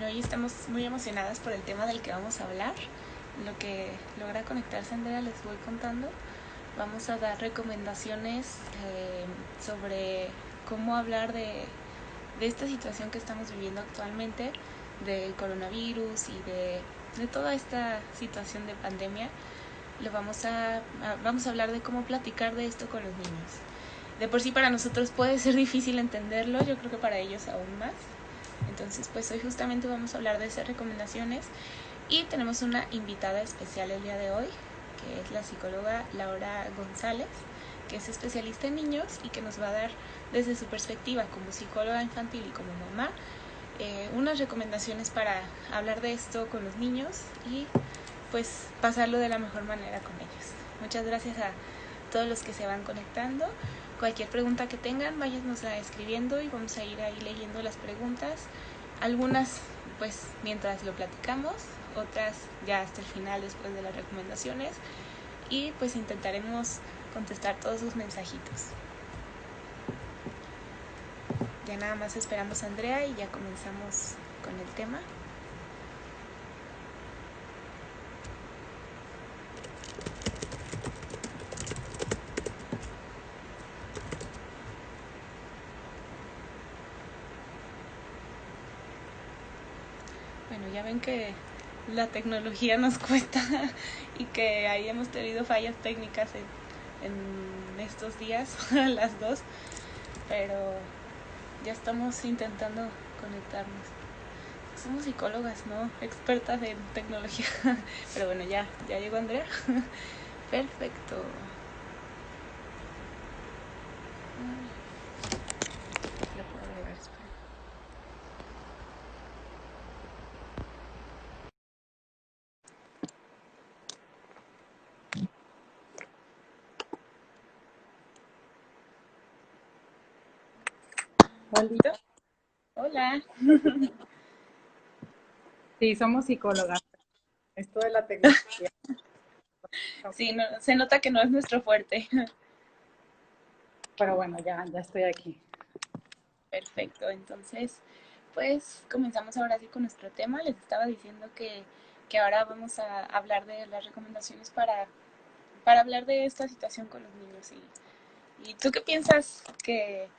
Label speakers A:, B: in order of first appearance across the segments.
A: Bueno, hoy estamos muy emocionadas por el tema del que vamos a hablar. Lo que logra conectarse Andrea les voy contando. Vamos a dar recomendaciones sobre cómo hablar de esta situación que estamos viviendo actualmente, del coronavirus y de toda esta situación de pandemia. Vamos a hablar de cómo platicar de esto con los niños. De por sí para nosotros puede ser difícil entenderlo, yo creo que para ellos aún más. Entonces, pues hoy justamente vamos a hablar de esas recomendaciones y tenemos una invitada especial el día de hoy, que es la psicóloga Laura González, que es especialista en niños y que nos va a dar desde su perspectiva como psicóloga infantil y como mamá unas recomendaciones para hablar de esto con los niños y pues pasarlo de la mejor manera con ellos. Muchas gracias a todos los que se van conectando. Cualquier pregunta que tengan, váyanos escribiendo y vamos a ir ahí leyendo las preguntas. Algunas, pues, mientras lo platicamos, otras ya hasta el final, después de las recomendaciones. Y pues intentaremos contestar todos sus mensajitos. Ya nada más esperamos a Andrea y ya comenzamos con el tema. Bueno, ya ven que la tecnología nos cuesta y que ahí hemos tenido fallas técnicas en estos días, las dos, pero ya estamos intentando conectarnos. Somos psicólogas, ¿no? Expertas en tecnología. Pero bueno, ya llegó Andrea. Perfecto. Lo puedo agregar, espera.
B: Olita.
A: Hola.
B: Sí, somos psicólogas. Esto de la tecnología.
A: Sí, no, se nota que no es nuestro fuerte.
B: Pero bueno, ya estoy aquí.
A: Perfecto, entonces pues comenzamos ahora sí con nuestro tema. Les estaba diciendo que ahora vamos a hablar de las recomendaciones para hablar de esta situación con los niños. ¿Y tú qué piensas que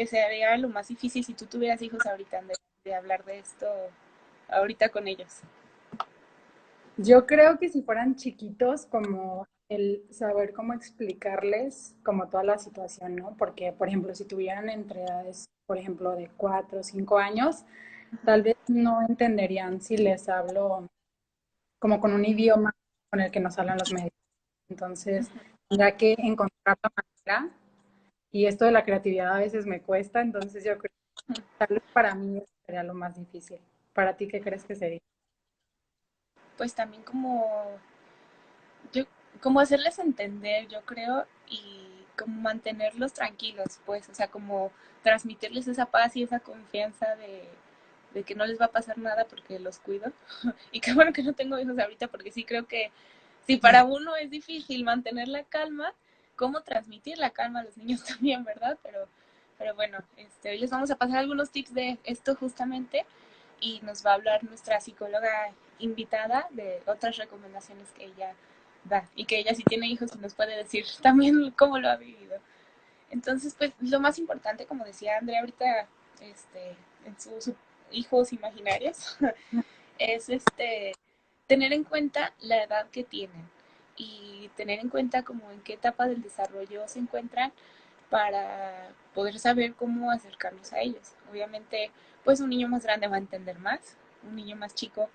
A: sería lo más difícil si tú tuvieras hijos ahorita de hablar de esto ahorita con ellos?
B: Yo creo que si fueran chiquitos, como el saber cómo explicarles como toda la situación, ¿no? Porque, por ejemplo, si tuvieran entre edades, por ejemplo, de 4 o 5 años, tal vez no entenderían si les hablo como con un idioma con el que nos hablan los medios. Entonces, tendrá que encontrar la manera. Y esto de la creatividad a veces me cuesta, entonces yo creo que tal vez para mí eso sería lo más difícil. ¿Para ti qué crees que sería?
A: Pues también yo, como hacerles entender, yo creo, y como mantenerlos tranquilos, pues, o sea, como transmitirles esa paz y esa confianza de que no les va a pasar nada porque los cuido. Y qué bueno que no tengo hijos ahorita porque sí creo que si para uno es difícil mantener la calma, ¿cómo transmitir la calma a los niños también, verdad? Pero bueno, hoy les vamos a pasar algunos tips de esto justamente y nos va a hablar nuestra psicóloga invitada de otras recomendaciones que ella da y que ella sí tiene hijos y nos puede decir también cómo lo ha vivido. Entonces, pues lo más importante, como decía Andrea ahorita, en sus hijos imaginarios, es tener en cuenta la edad que tienen y tener en cuenta como en qué etapa del desarrollo se encuentran para poder saber cómo acercarnos a ellos. Obviamente, pues un niño más grande va a entender más, un niño más chico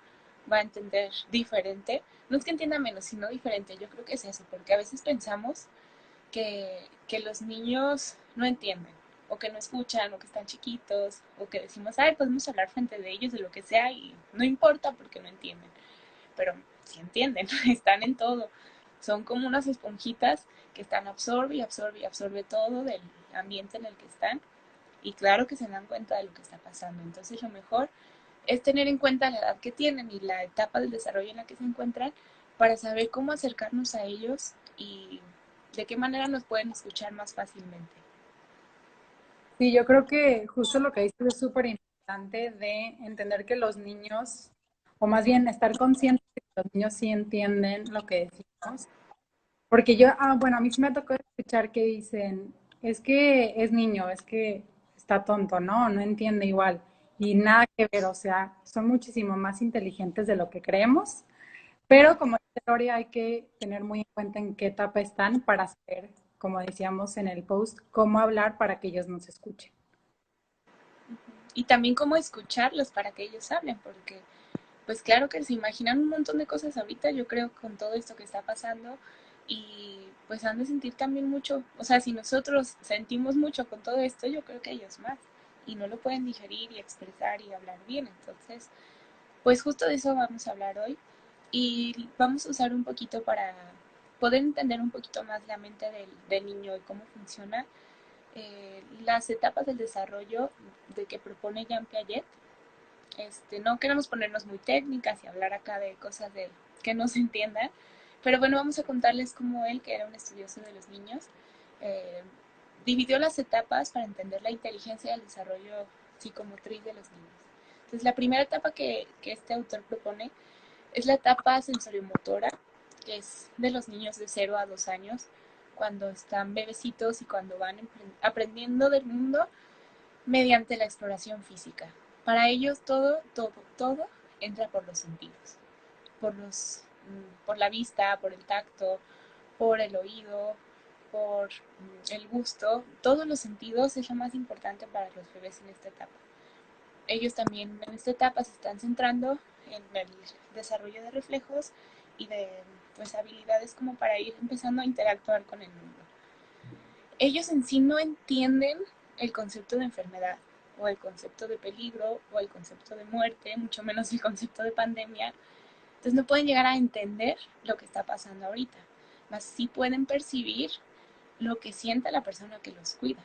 A: va a entender diferente. No es que entienda menos, sino diferente. Yo creo que es eso, porque a veces pensamos que los niños no entienden, o que no escuchan, o que están chiquitos, o que decimos, ay, podemos hablar frente de ellos de lo que sea y no importa porque no entienden. Pero sí entienden, están en todo. Son como unas esponjitas que están absorbe y absorbe y absorbe todo del ambiente en el que están. Y claro que se dan cuenta de lo que está pasando. Entonces lo mejor es tener en cuenta la edad que tienen y la etapa del desarrollo en la que se encuentran para saber cómo acercarnos a ellos y de qué manera nos pueden escuchar más fácilmente.
B: Sí, yo creo que justo lo que dices es súper importante, importante de entender que los niños, o más bien estar conscientes de que los niños sí entienden lo que decimos. Porque yo, bueno, a mí sí me tocó escuchar que dicen, es que es niño, es que está tonto, ¿no? No entiende igual. Y nada que ver, o sea, son muchísimo más inteligentes de lo que creemos, pero como historia hay que tener muy en cuenta en qué etapa están para saber, como decíamos en el post, cómo hablar para que ellos nos escuchen.
A: Y también cómo escucharlos para que ellos hablen, porque pues claro que se imaginan un montón de cosas ahorita, yo creo, con todo esto que está pasando y pues han de sentir también mucho, o sea, si nosotros sentimos mucho con todo esto, yo creo que ellos más y no lo pueden digerir y expresar y hablar bien, entonces, pues justo de eso vamos a hablar hoy y vamos a usar un poquito para poder entender un poquito más la mente del niño y cómo funciona las etapas del desarrollo de que propone Jean Piaget. No queremos ponernos muy técnicas y hablar acá de cosas que no se entiendan, pero bueno, vamos a contarles cómo él, que era un estudioso de los niños, eh, dividió las etapas para entender la inteligencia y el desarrollo psicomotriz de los niños. Entonces, la primera etapa que este autor propone es la etapa sensoriomotora, que es de los niños de 0 a 2 años, cuando están bebecitos y cuando van aprendiendo del mundo mediante la exploración física. Para ellos todo entra por los sentidos, por la vista, por el tacto, por el oído, por el gusto. Todos los sentidos es lo más importante para los bebés en esta etapa. Ellos también en esta etapa se están centrando en el desarrollo de reflejos y de pues habilidades como para ir empezando a interactuar con el mundo. Ellos en sí no entienden el concepto de enfermedad o el concepto de peligro o el concepto de muerte, mucho menos el concepto de pandemia. Entonces no pueden llegar a entender lo que está pasando ahorita, más sí pueden percibir lo que siente la persona que los cuida.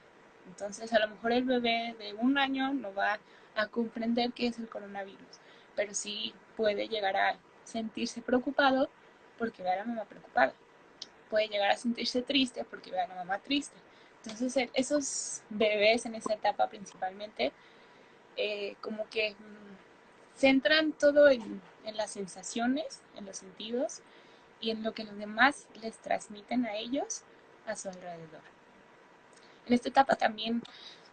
A: Entonces a lo mejor el bebé de 1 año no va a comprender qué es el coronavirus, pero sí puede llegar a sentirse preocupado porque ve a la mamá preocupada, puede llegar a sentirse triste porque ve a la mamá triste. Entonces, esos bebés en esa etapa principalmente, como que centran todo en las sensaciones, en los sentidos y en lo que los demás les transmiten a ellos a su alrededor. En esta etapa también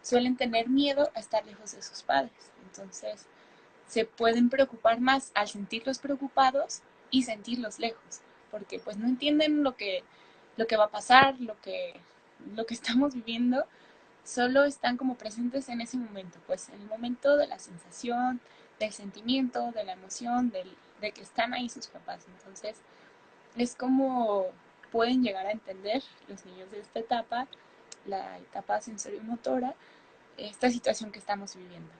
A: suelen tener miedo a estar lejos de sus padres. Entonces, se pueden preocupar más al sentirlos preocupados y sentirlos lejos, porque pues no entienden lo que va a pasar, lo que estamos viviendo, solo están como presentes en ese momento, pues en el momento de la sensación, del sentimiento, de la emoción, de que están ahí sus papás. Entonces, es como pueden llegar a entender los niños de esta etapa, la etapa sensoriomotora, esta situación que estamos viviendo.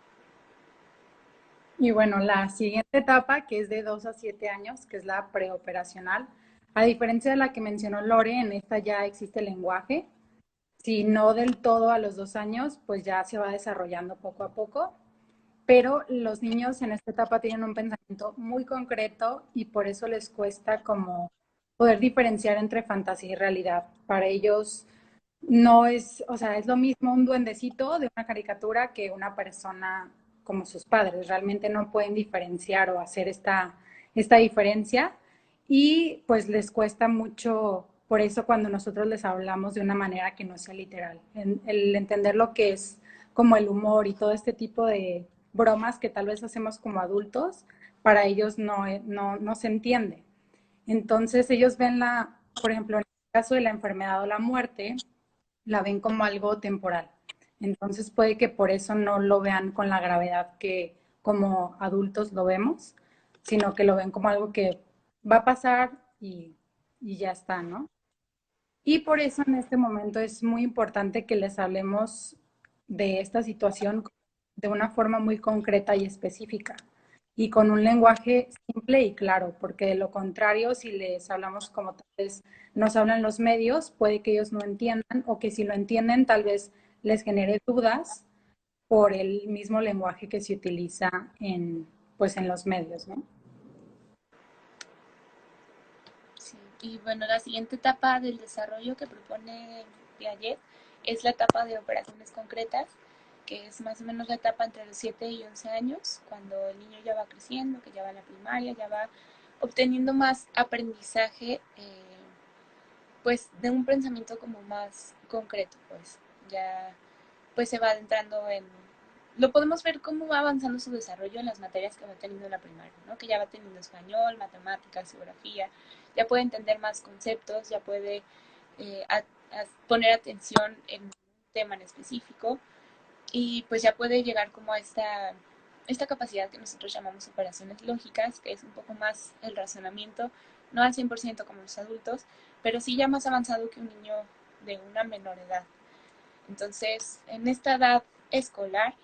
B: Y bueno, la siguiente etapa, que es de 2 a 7 años, que es la preoperacional, a diferencia de la que mencionó Lore, en esta ya existe lenguaje. Si no del todo a los 2 años, pues ya se va desarrollando poco a poco. Pero los niños en esta etapa tienen un pensamiento muy concreto y por eso les cuesta como poder diferenciar entre fantasía y realidad. Para ellos no es, o sea, es lo mismo un duendecito de una caricatura que una persona como sus padres. Realmente no pueden diferenciar o hacer esta diferencia y pues les cuesta mucho, por eso cuando nosotros les hablamos de una manera que no sea literal, el entender lo que es como el humor y todo este tipo de bromas que tal vez hacemos como adultos, para ellos no se entiende. Entonces ellos ven por ejemplo, en el caso de la enfermedad o la muerte, la ven como algo temporal. Entonces puede que por eso no lo vean con la gravedad que como adultos lo vemos, sino que lo ven como algo que va a pasar y ya está, ¿no? Y por eso en este momento es muy importante que les hablemos de esta situación de una forma muy concreta y específica y con un lenguaje simple y claro, porque de lo contrario, si les hablamos como tal vez nos hablan los medios, puede que ellos no entiendan o que si lo entienden tal vez les genere dudas por el mismo lenguaje que se utiliza pues en los medios, ¿no?
A: Sí. Y bueno, la siguiente etapa del desarrollo que propone Piaget es la etapa de operaciones concretas, que es más o menos la etapa entre los 7 y 11 años, cuando el niño ya va creciendo, que ya va a la primaria, ya va obteniendo más aprendizaje, pues de un pensamiento como más concreto, pues ya pues se va adentrando en, lo podemos ver cómo va avanzando su desarrollo en las materias que va teniendo en la primaria, ¿no? Que ya va teniendo español, matemáticas, geografía, ya puede entender más conceptos, ya puede a poner atención en un tema en específico y pues ya puede llegar como a esta capacidad que nosotros llamamos operaciones lógicas, que es un poco más el razonamiento, no al 100% como los adultos, pero sí ya más avanzado que un niño de una menor edad. Entonces, en esta edad escolar,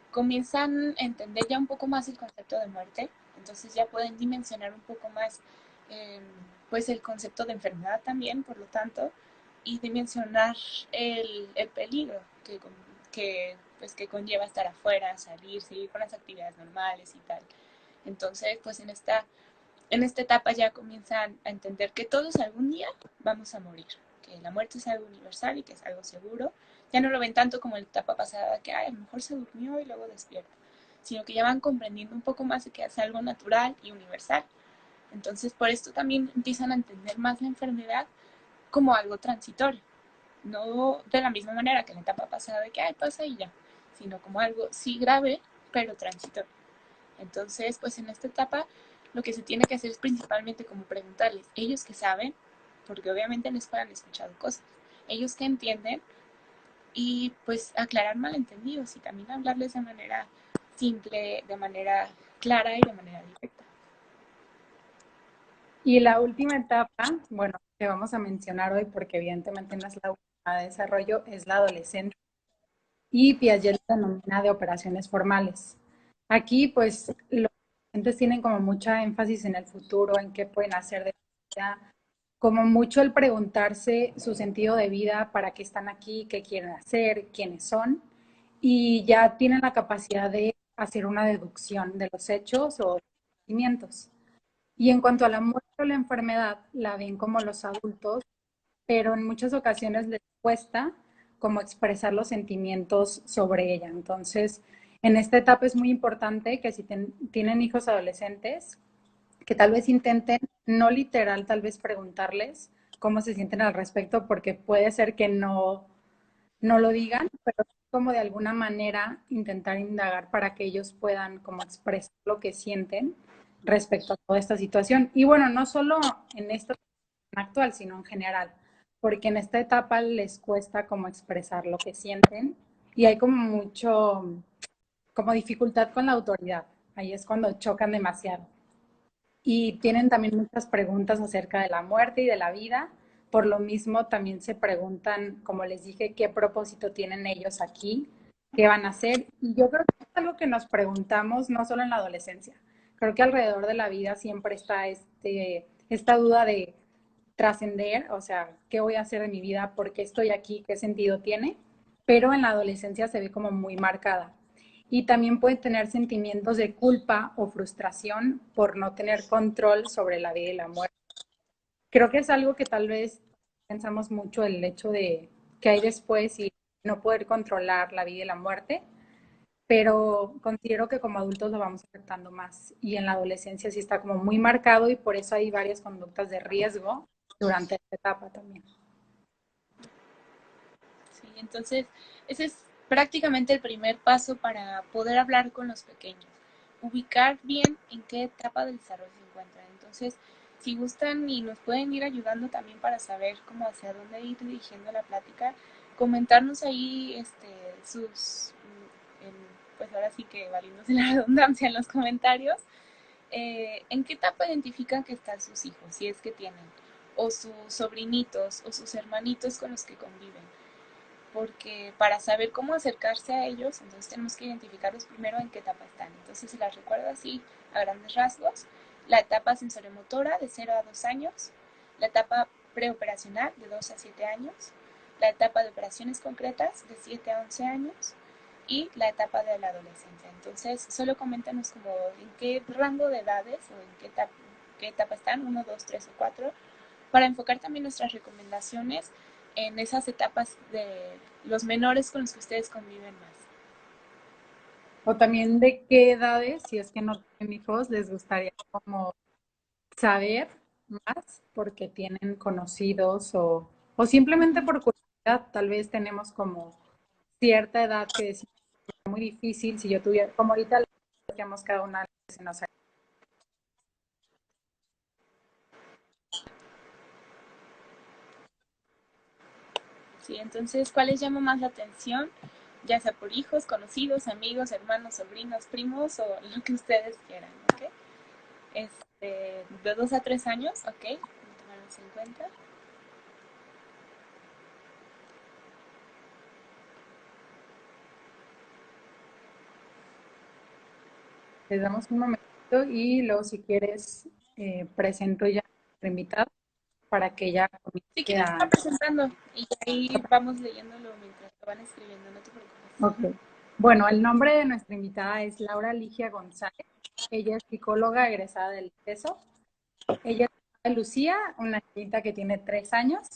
A: comienzan a entender ya un poco más el concepto de muerte, entonces ya pueden dimensionar un poco más eh, pues el concepto de enfermedad también, por lo tanto, y dimensionar el peligro pues, que conlleva estar afuera, salir, seguir con las actividades normales y tal. Entonces, pues en esta etapa ya comienzan a entender que todos algún día vamos a morir, que la muerte es algo universal y que es algo seguro. Ya no lo ven tanto como en la etapa pasada, que ay, a lo mejor se durmió y luego despierta, sino que ya van comprendiendo un poco más de que es algo natural y universal. Entonces, por esto también empiezan a entender más la enfermedad como algo transitorio, no de la misma manera que en la etapa pasada de que ay, pasa y ya, sino como algo sí grave, pero transitorio. Entonces, pues en esta etapa lo que se tiene que hacer es principalmente como preguntarles, ellos que saben, porque obviamente en la escuela han escuchado cosas, ellos que entienden y pues aclarar malentendidos y también hablarles de manera simple, de manera clara y de manera directa.
B: Y la última etapa, bueno, que vamos a mencionar hoy, porque evidentemente no es la última de desarrollo, es la adolescencia. Y Piaget la denomina de operaciones formales. Aquí, pues, los adolescentes tienen como mucha énfasis en el futuro, en qué pueden hacer de vida, como mucho el preguntarse su sentido de vida, para qué están aquí, qué quieren hacer, quiénes son, y ya tienen la capacidad de hacer una deducción de los hechos o sentimientos. Y en cuanto a la muerte o la enfermedad, la ven como los adultos, pero en muchas ocasiones les cuesta como expresar los sentimientos sobre ella. Entonces, en esta etapa es muy importante que si tienen hijos adolescentes, que tal vez intenten, no literal, tal vez preguntarles cómo se sienten al respecto, porque puede ser que no lo digan, pero como de alguna manera intentar indagar para que ellos puedan como expresar lo que sienten respecto a toda esta situación. Y bueno, no solo en esta actual, sino en general, porque en esta etapa les cuesta como expresar lo que sienten y hay como mucho, como dificultad con la autoridad. Ahí es cuando chocan demasiado. Y tienen también muchas preguntas acerca de la muerte y de la vida. Por lo mismo, también se preguntan, como les dije, qué propósito tienen ellos aquí, qué van a hacer. Y yo creo que es algo que nos preguntamos no solo en la adolescencia. Creo que alrededor de la vida siempre está esta duda de trascender, o sea, qué voy a hacer de mi vida, por qué estoy aquí, qué sentido tiene. Pero en la adolescencia se ve como muy marcada y también puede tener sentimientos de culpa o frustración por no tener control sobre la vida y la muerte. Creo que es algo que tal vez pensamos mucho el hecho de que hay después y no poder controlar la vida y la muerte, pero considero que como adultos lo vamos afectando más y en la adolescencia sí está como muy marcado y por eso hay varias conductas de riesgo durante esta etapa también.
A: ¿Sí? Entonces, ese es prácticamente el primer paso para poder hablar con los pequeños, ubicar bien en qué etapa del desarrollo se encuentran. Entonces, si gustan y nos pueden ir ayudando también para saber cómo hacia dónde ir dirigiendo la plática, comentarnos ahí sus, pues ahora sí que valiéndose la redundancia en los comentarios, en qué etapa identifican que están sus hijos, si es que tienen, o sus sobrinitos, o sus hermanitos con los que conviven, porque para saber cómo acercarse a ellos, entonces tenemos que identificarlos primero en qué etapa están. Entonces, si las recuerdo así a grandes rasgos, la etapa sensoriomotora de 0 a 2 años, la etapa preoperacional de 2 a 7 años, la etapa de operaciones concretas de 7 a 11 años y la etapa de la adolescencia. Entonces, solo coméntanos como en qué rango de edades o en qué etapa están, 1, 2, 3 o 4, para enfocar también nuestras recomendaciones en esas etapas de los menores con los que ustedes conviven más.
B: O también de qué edades, si es que no tienen hijos, les gustaría como saber más porque tienen conocidos o simplemente por curiosidad. Tal vez tenemos como cierta edad que decimos muy difícil si yo tuviera, como ahorita lo decíamos cada una se nos ha-
A: Sí, entonces, ¿cuál les llama más la atención? Ya sea por hijos, conocidos, amigos, hermanos, sobrinos, primos o lo que ustedes quieran, ¿ok? De 2 a 3 años, ¿ok? Tomarlos en cuenta.
B: les damos un momentito y luego si quieres presento ya a nuestra invitada para que ella
A: Si
B: comience
A: quieres, está
B: a...
A: presentando y ahí vamos leyéndolo mientras lo van escribiendo, no te preocupes.
B: Ok. Bueno, el nombre de nuestra invitada es Laura Ligia González. Ella es psicóloga egresada del ITESO. Ella es Lucía, una niñita que tiene 3 años,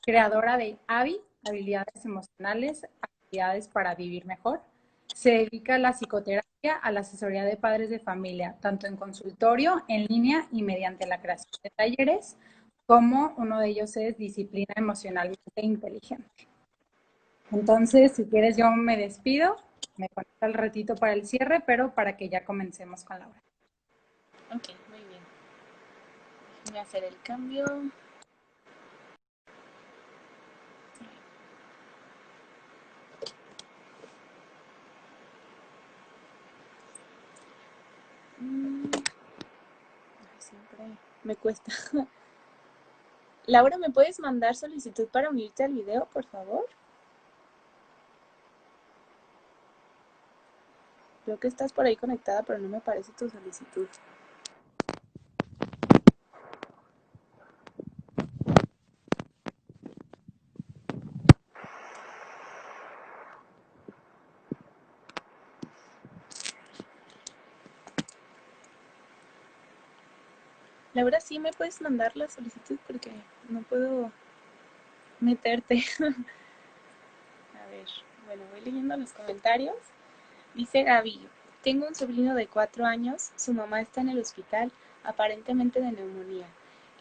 B: creadora de AVI, habilidades emocionales, habilidades para vivir mejor. Se dedica a la psicoterapia, a la asesoría de padres de familia, tanto en consultorio, en línea y mediante la creación de talleres, como uno de ellos es disciplina emocionalmente inteligente. Entonces, si quieres, yo me despido, me conecto al ratito para el cierre, pero para que ya comencemos con Laura.
A: Ok, muy bien. Voy a hacer el cambio. Mm, siempre me cuesta. Laura, ¿me puedes mandar solicitud para unirte al video, por favor? Creo que estás por ahí conectada, pero no me aparece tu solicitud. Laura, ¿sí me puedes mandar la solicitud? Porque no puedo meterte. A ver, bueno, voy leyendo los comentarios. Dice Gaby, tengo un sobrino de 4 años, su mamá está en el hospital, aparentemente de neumonía.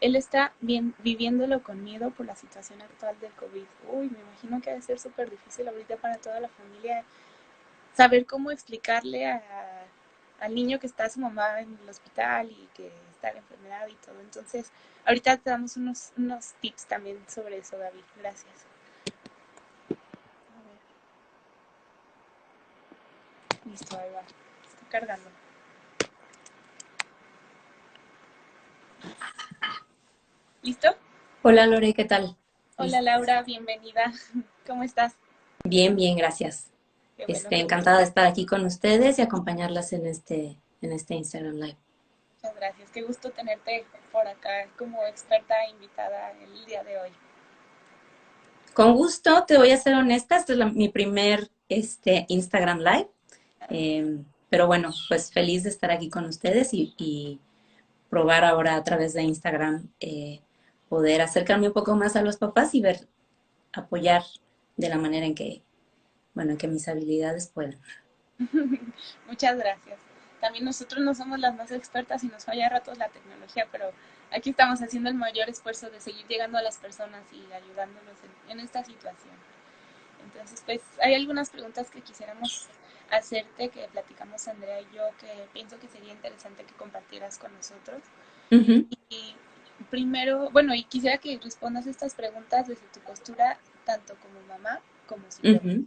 A: Él está bien, viviéndolo con miedo por la situación actual del COVID. Uy, me imagino que debe ser súper difícil ahorita para toda la familia saber cómo explicarle al niño que está su mamá en el hospital y que está la enfermedad y todo. Entonces, ahorita te damos unos tips también sobre eso, Gaby. Gracias. Listo, ahí va. Está cargando. ¿Listo?
C: Hola Lore, ¿qué tal?
A: Hola
C: Listo.
A: Laura, bienvenida. ¿Cómo estás?
C: Bien, bien, gracias.
A: Qué bueno, qué
C: Encantada
A: gusto.
C: de estar aquí con ustedes y acompañarlas en este Instagram Live.
A: Muchas gracias. Qué gusto tenerte por acá como experta invitada el día de hoy.
C: Con gusto, te voy a ser honesta, este es mi primer Instagram Live, pero bueno, pues feliz de estar aquí con ustedes y probar ahora a través de Instagram poder acercarme un poco más a los papás y apoyar de la manera en que mis habilidades puedan.
A: Muchas gracias. También nosotros no somos las más expertas y nos falla a ratos la tecnología, pero aquí estamos haciendo el mayor esfuerzo de seguir llegando a las personas y ayudándolos en esta situación. Entonces, pues hay algunas preguntas que quisiéramos hacerte, que platicamos Andrea y yo, que pienso que sería interesante que compartieras con nosotros.
C: Ujú,
A: Y primero, bueno, y quisiera que respondas estas preguntas desde tu postura, tanto como mamá como psicóloga,
C: ujú.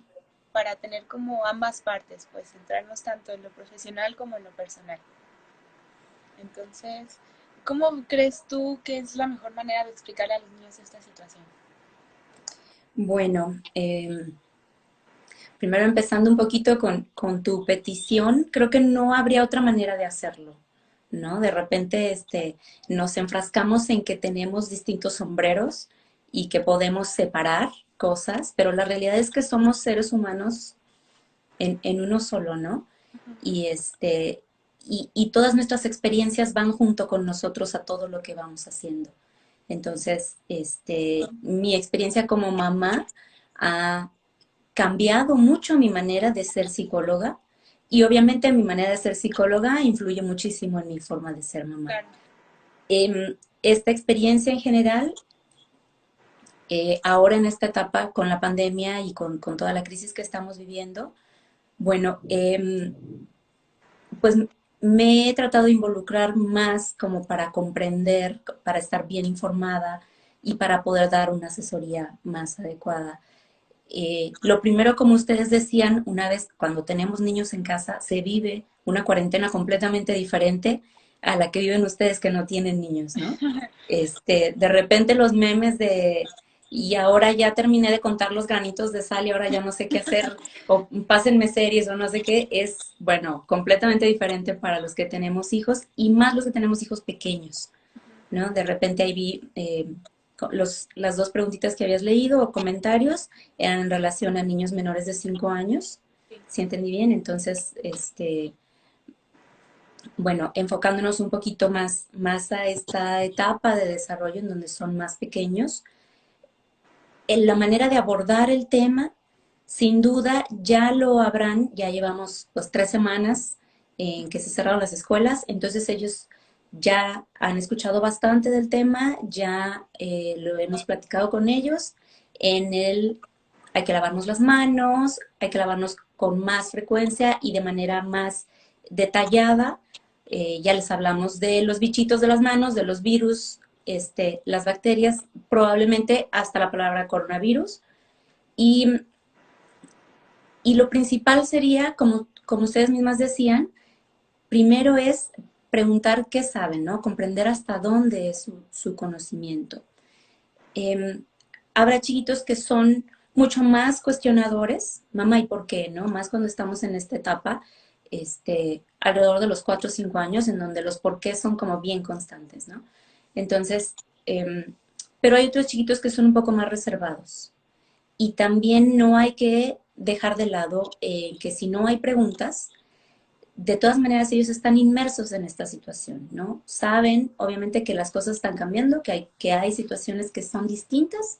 A: para tener como ambas partes, pues centrarnos tanto en lo profesional como en lo personal. Entonces, ¿cómo crees tú que es la mejor manera de explicarle a los niños esta situación?
C: Bueno, primero empezando un poquito con tu petición, creo que no habría otra manera de hacerlo, ¿no? De repente nos enfrascamos en que tenemos distintos sombreros y que podemos separar cosas, pero la realidad es que somos seres humanos en uno solo, ¿no? Y, y todas nuestras experiencias van junto con nosotros a todo lo que vamos haciendo. Entonces, mi experiencia como mamá ha cambiado mucho mi manera de ser psicóloga Y obviamente mi manera de ser psicóloga influye muchísimo en mi forma de ser mamá.
A: Claro.
C: Esta experiencia en general, ahora en esta etapa con la pandemia y con toda la crisis que estamos viviendo, bueno, pues me he tratado de involucrar más como para comprender, para estar bien informada y para poder dar una asesoría más adecuada. Lo primero, como ustedes decían, una vez cuando tenemos niños en casa, se vive una cuarentena completamente diferente a la que viven ustedes que no tienen niños, ¿no? De repente los memes de, y ahora ya terminé de contar los granitos de sal y ahora ya no sé qué hacer, o pásenme series o no sé qué, es, bueno, completamente diferente para los que tenemos hijos y más los que tenemos hijos pequeños, ¿no? De repente ahí vi las dos preguntitas que habías leído o comentarios eran en relación a niños menores de 5 años,
A: Sí.
C: si entendí bien, entonces, bueno, enfocándonos un poquito más a esta etapa de desarrollo en donde son más pequeños, en la manera de abordar el tema, sin duda ya lo habrán, ya llevamos pues 3 semanas en que se cerraron las escuelas, entonces ellos ya han escuchado bastante del tema, ya lo hemos platicado con ellos, en el hay que lavarnos las manos, hay que lavarnos con más frecuencia y de manera más detallada. Ya les hablamos de los bichitos de las manos, de los virus, las bacterias, probablemente hasta la palabra coronavirus. Y, y lo principal sería, como ustedes mismas decían, primero es preguntar qué saben, ¿no? Comprender hasta dónde es su conocimiento. Eh, Habrá chiquitos que son mucho más cuestionadores, mamá, ¿y por qué? ¿No? Más cuando estamos en esta etapa, alrededor de los 4 o 5 años, en donde los por qué son como bien constantes, ¿no? Entonces, pero hay otros chiquitos que son un poco más reservados. Y también no hay que dejar de lado que si no hay preguntas, de todas maneras ellos están inmersos en esta situación, ¿no? Saben, obviamente, que las cosas están cambiando, que hay situaciones que son distintas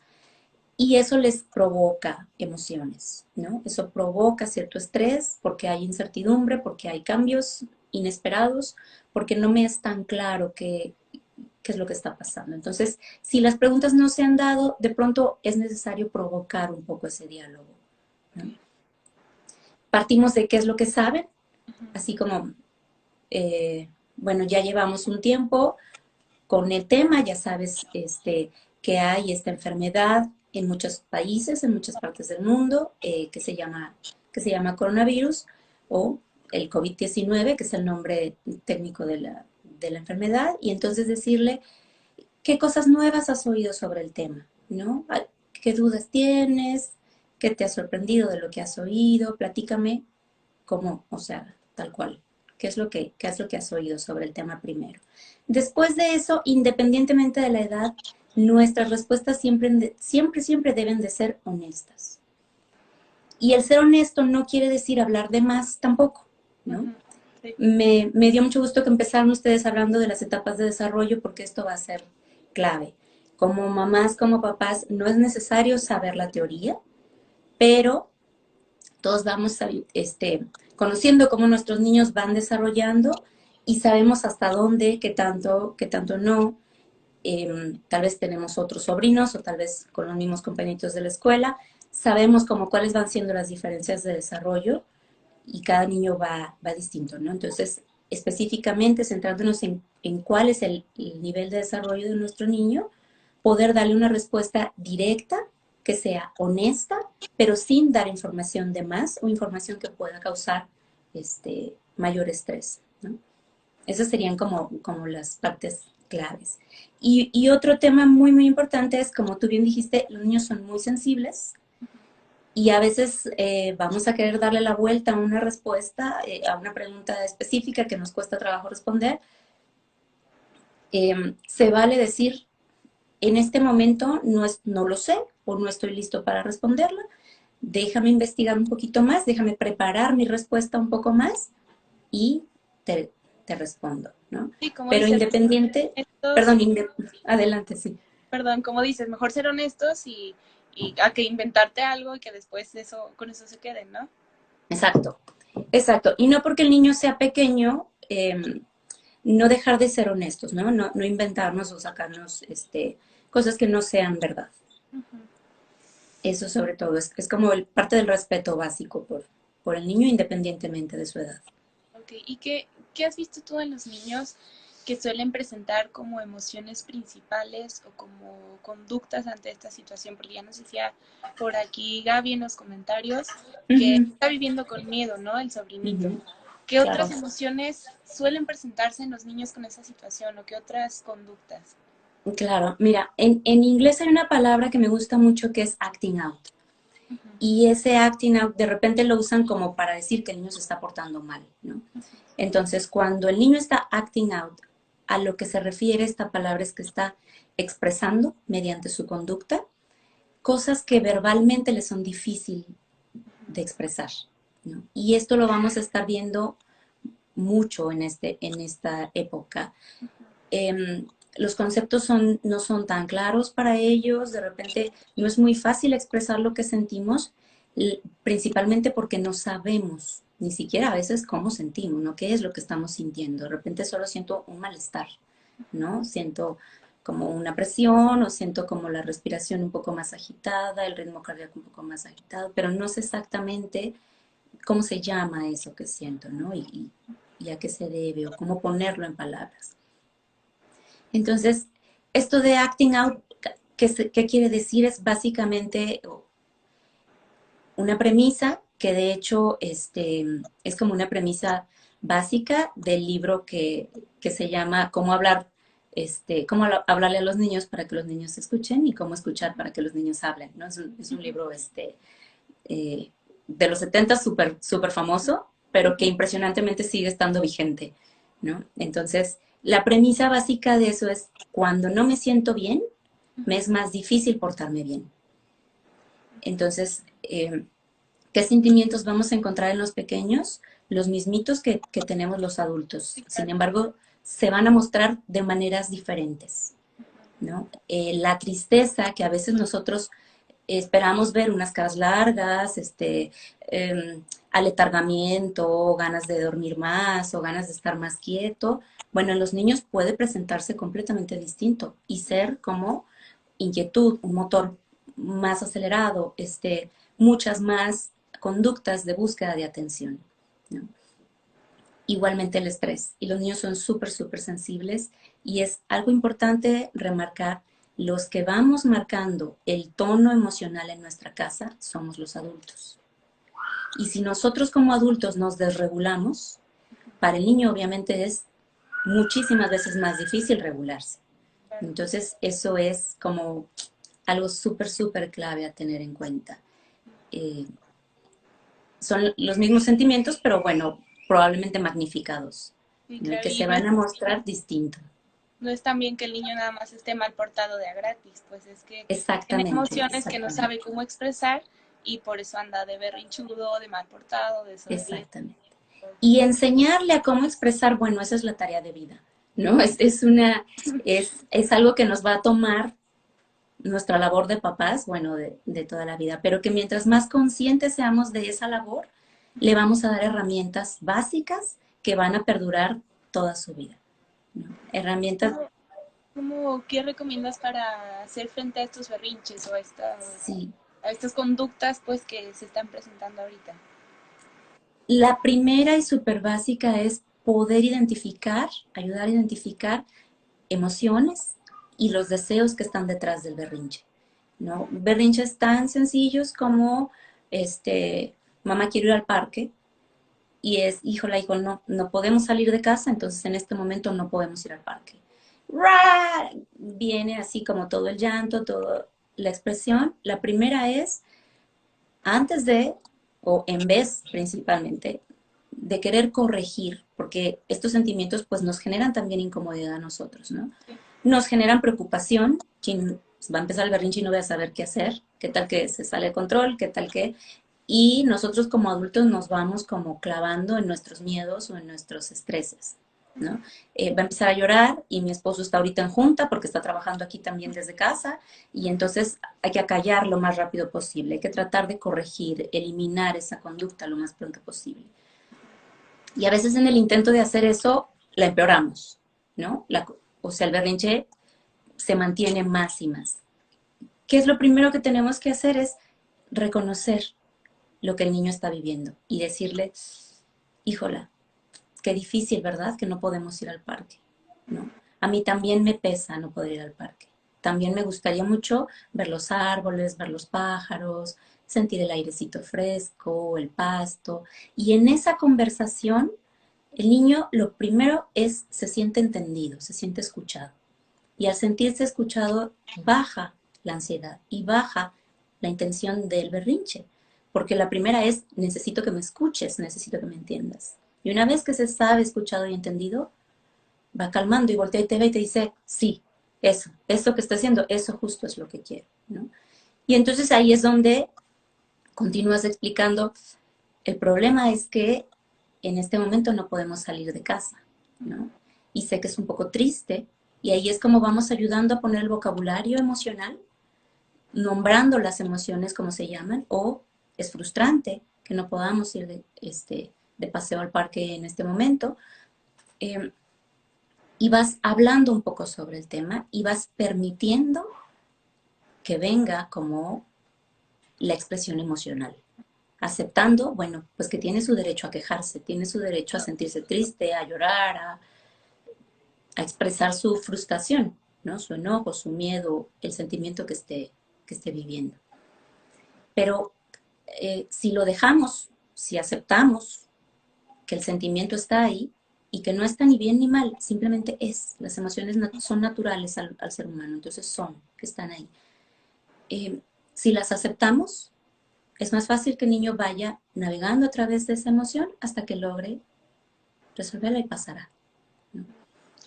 C: y eso les provoca emociones, ¿no? Eso provoca cierto estrés porque hay incertidumbre, porque hay cambios inesperados, porque no me es tan claro qué es lo que está pasando. Entonces, si las preguntas no se han dado, de pronto es necesario provocar un poco ese diálogo, ¿no? Partimos de qué es lo que saben, así como, bueno, ya llevamos un tiempo con el tema, ya sabes que hay esta enfermedad en muchos países, en muchas partes del mundo, que se llama coronavirus o el COVID-19, que es el nombre técnico de la enfermedad, y entonces decirle qué cosas nuevas has oído sobre el tema, ¿no? ¿Qué dudas tienes? ¿Qué te ha sorprendido de lo que has oído? Platícame cómo, o sea, tal cual. ¿Qué es lo que has oído sobre el tema primero? Después de eso, independientemente de la edad, nuestras respuestas siempre deben de ser honestas. Y el ser honesto no quiere decir hablar de más tampoco, ¿no?
A: Sí.
C: Me dio mucho gusto que empezaron ustedes hablando de las etapas de desarrollo porque esto va a ser clave. Como mamás, como papás, no es necesario saber la teoría, pero todos vamos conociendo cómo nuestros niños van desarrollando y sabemos hasta dónde, qué tanto no. Tal vez tenemos otros sobrinos o tal vez con los mismos compañeritos de la escuela. Sabemos como cuáles van siendo las diferencias de desarrollo y cada niño va distinto, ¿no? Entonces, específicamente centrándonos en cuál es el nivel de desarrollo de nuestro niño, poder darle una respuesta directa, que sea honesta, pero sin dar información de más o información que pueda causar mayor estrés, ¿no? Esas serían como las partes claves. Y otro tema muy, muy importante es, como tú bien dijiste, los niños son muy sensibles y a veces vamos a querer darle la vuelta a una respuesta, a una pregunta específica que nos cuesta trabajo responder. Se vale decir, en este momento no lo sé o no estoy listo para responderla. Déjame investigar un poquito más, déjame preparar mi respuesta un poco más y te respondo, ¿no?
A: Sí, como
C: Pero
A: dices,
C: independiente,
A: estos,
C: perdón, adelante, sí.
A: perdón, como dices, mejor ser honestos y a que inventarte algo y que después con eso se queden, ¿no?
C: Exacto. Exacto. Y no porque el niño sea pequeño, no dejar de ser honestos, ¿no? No inventarnos o sacarnos cosas que no sean verdad.
A: Ujú.
C: Eso sobre todo es como parte del respeto básico por el niño independientemente de su edad.
A: Ok, ¿y qué has visto tú en los niños que suelen presentar como emociones principales o como conductas ante esta situación? Porque ya nos decía por aquí Gaby en los comentarios que
C: Ujú,
A: está viviendo con miedo, ¿no? El sobrinito.
C: ujú,
A: ¿Qué
C: claro,
A: otras emociones suelen presentarse en los niños con esa situación o qué otras conductas?
C: claro. Mira, en inglés hay una palabra que me gusta mucho que es acting out.
A: Ujú,
C: Y ese acting out de repente lo usan como para decir que el niño se está portando mal, ¿no? Entonces, cuando el niño está acting out, a lo que se refiere esta palabra es que está expresando mediante su conducta cosas que verbalmente le son difíciles de expresar, ¿no? Y esto lo vamos a estar viendo mucho en esta época. Eh, los conceptos no son tan claros para ellos, de repente no es muy fácil expresar lo que sentimos, principalmente porque no sabemos ni siquiera a veces cómo sentimos, ¿no? ¿Qué es lo que estamos sintiendo? De repente solo siento un malestar, ¿no? Siento como una presión o siento como la respiración un poco más agitada, el ritmo cardíaco un poco más agitado, pero no sé exactamente cómo se llama eso que siento, ¿no? Y a qué se debe o cómo ponerlo en palabras. Entonces, esto de acting out, ¿qué quiere decir? Es básicamente una premisa que de hecho es como una premisa básica del libro que se llama Cómo hablar, cómo hablarle a los niños para que los niños escuchen y cómo escuchar para que los niños hablen, ¿no? Es un libro eh, de los 70 súper super famoso, pero que impresionantemente sigue estando vigente, ¿no? Entonces, la premisa básica de eso es, cuando no me siento bien, me es más difícil portarme bien. Entonces, ¿qué sentimientos vamos a encontrar en los pequeños? Los mismitos que tenemos los adultos.
A: Sí,
C: Sin
A: claro.
C: embargo, se van a mostrar de maneras diferentes, ¿no? La tristeza que a veces nosotros esperamos ver unas caras largas, aletargamiento, ganas de dormir más o ganas de estar más quieto. Bueno, en los niños puede presentarse completamente distinto y ser como inquietud, un motor más acelerado, muchas más conductas de búsqueda de atención, ¿no? Igualmente el estrés. Y los niños son súper, súper sensibles y es algo importante remarcar, los que vamos marcando el tono emocional en nuestra casa somos los adultos. Y si nosotros como adultos nos desregulamos, para el niño obviamente es muchísimas veces más difícil regularse.
A: Claro.
C: Entonces eso es como algo súper, súper clave a tener en cuenta. Eh, son los mismos sentimientos, pero bueno, probablemente magnificados,
A: Sí,
C: ¿no? Y
A: claro.
C: que
A: Y
C: se
A: no es,
C: van a mostrar distinto.
A: no es también que el niño nada más esté mal portado de a gratis, pues es que tiene
C: Exactamente,
A: emociones que no sabe
C: exactamente,
A: cómo expresar y por eso anda de berrinchudo, de mal portado, de sonriente.
C: exactamente. Y enseñarle a cómo expresar, bueno, esa es la tarea de vida, ¿no? Es algo que nos va a tomar nuestra labor de papás, bueno, de toda la vida, pero que mientras más conscientes seamos de esa labor, le vamos a dar herramientas básicas que van a perdurar toda su vida, ¿no? Herramientas,
A: ¿Cómo, qué recomiendas para hacer frente a estos berrinches o
C: sí.
A: a estas conductas pues que se están presentando ahorita?
C: La primera y súper básica es poder identificar, ayudar a identificar emociones y los deseos que están detrás del berrinche, ¿no? Berrinches tan sencillos como, mamá, quiero ir al parque, y es, híjola, hijo, no podemos salir de casa, entonces en este momento no podemos ir al parque. ¡Ra! Viene así como todo el llanto, toda la expresión. La primera es, antes de, o en vez principalmente, de querer corregir, porque estos sentimientos pues nos generan también incomodidad a nosotros, ¿no?
A: Sí,
C: Nos generan preocupación, quien va a empezar el berrinche y no va a saber qué hacer, qué tal que se sale de control, qué tal que... Y nosotros como adultos nos vamos como clavando en nuestros miedos o en nuestros estreses, ¿no? Va a empezar a llorar y mi esposo está ahorita en junta porque está trabajando aquí también desde casa y entonces hay que acallar lo más rápido posible, hay que tratar de corregir, eliminar esa conducta lo más pronto posible. Y a veces en el intento de hacer eso, la empeoramos, ¿no? O sea, el berrinche se mantiene más y más. ¿Qué es lo primero que tenemos que hacer? Es reconocer lo que el niño está viviendo y decirle, híjola, qué difícil, ¿verdad? Que no podemos ir al parque, ¿no? A mí también me pesa no poder ir al parque. También me gustaría mucho ver los árboles, ver los pájaros, sentir el airecito fresco, el pasto. Y en esa conversación, el niño lo primero es, se siente entendido, se siente escuchado. Y al sentirse escuchado, baja la ansiedad y baja la intención del berrinche. Porque la primera es, necesito que me escuches, necesito que me entiendas. Y una vez que se sabe escuchado y entendido, va calmando y voltea y te ve y te dice, sí, eso que está haciendo, eso justo es lo que quiero, ¿no? Y entonces ahí es donde continúas explicando, el problema es que en este momento no podemos salir de casa, ¿no? Y sé que es un poco triste, y ahí es como vamos ayudando a poner el vocabulario emocional, nombrando las emociones como se llaman, o es frustrante que no podamos ir de paseo al parque en este momento, eh, y vas hablando un poco sobre el tema y vas permitiendo que venga como la expresión emocional. Aceptando, bueno, pues que tiene su derecho a quejarse, tiene su derecho a sentirse triste, a llorar, a expresar su frustración, ¿no? Su enojo, su miedo, el sentimiento que esté viviendo. Pero si lo dejamos, si aceptamos que el sentimiento está ahí y que no está ni bien ni mal, simplemente es. Las emociones son naturales al ser humano, entonces están ahí. Si las aceptamos, es más fácil que el niño vaya navegando a través de esa emoción hasta que logre resolverla y pasará, ¿no?